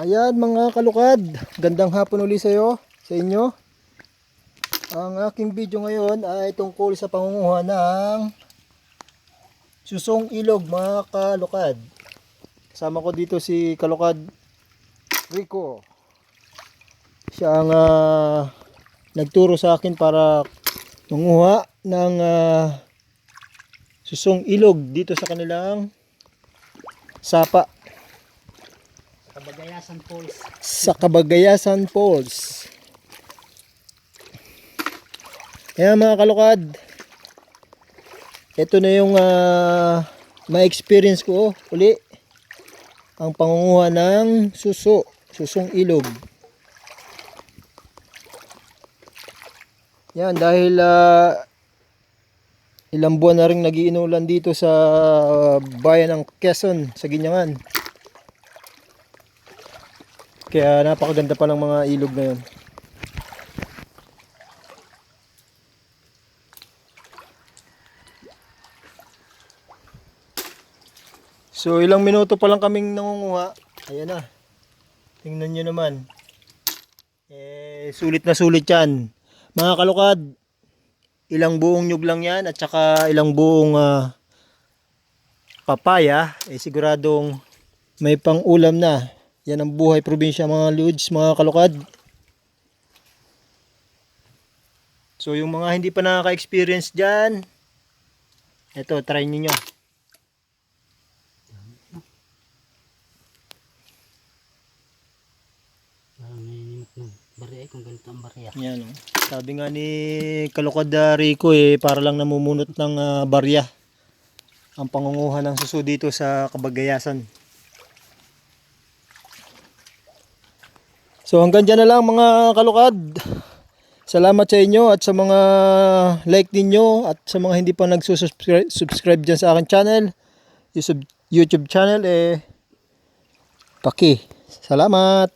Ayan mga kalukad, gandang hapon uli sa inyo. Ang aking video ngayon ay tungkol sa pangunguha ng susong ilog mga kalukad. Kasama ko dito si Kalukad Rico. Siya ang nagturo sa akin para manguha ng susong ilog dito sa kanilang sapa. Kabagayasan Falls. Sa Kabagayasan Falls. Kaya mga kalukad, ito na yung ma-experience ko uli. Ang pangunguha ng susong ilog. Yan, dahil ilang buwan na rin nagiinulan dito sa bayan ng Quezon, sa Ginyangan. Kaya napakaganda pa ng mga ilog na yun. So ilang minuto pa lang kaming nangunguha. Ayan na. Tingnan nyo naman. Sulit na sulit yan. Mga kalukad, ilang buong nyug lang yan at saka ilang buong papaya. Siguradong may pang ulam na. Yan ang buhay probinsya mga lods, mga kalukad. So yung mga hindi pa nakaka-experience dyan, eto, try niyo. Barya kung ganito ang barya. Yan, oh. Sabi nga ni Kalukad Rico para lang namumunot ng barya ang pangunguha ng suso dito sa Kabagayasan. So hanggang dyan na lang mga kalukad. Salamat sa inyo at sa mga like ninyo at sa mga hindi pa nagsusubscribe dyan sa akin channel, YouTube channel, salamat.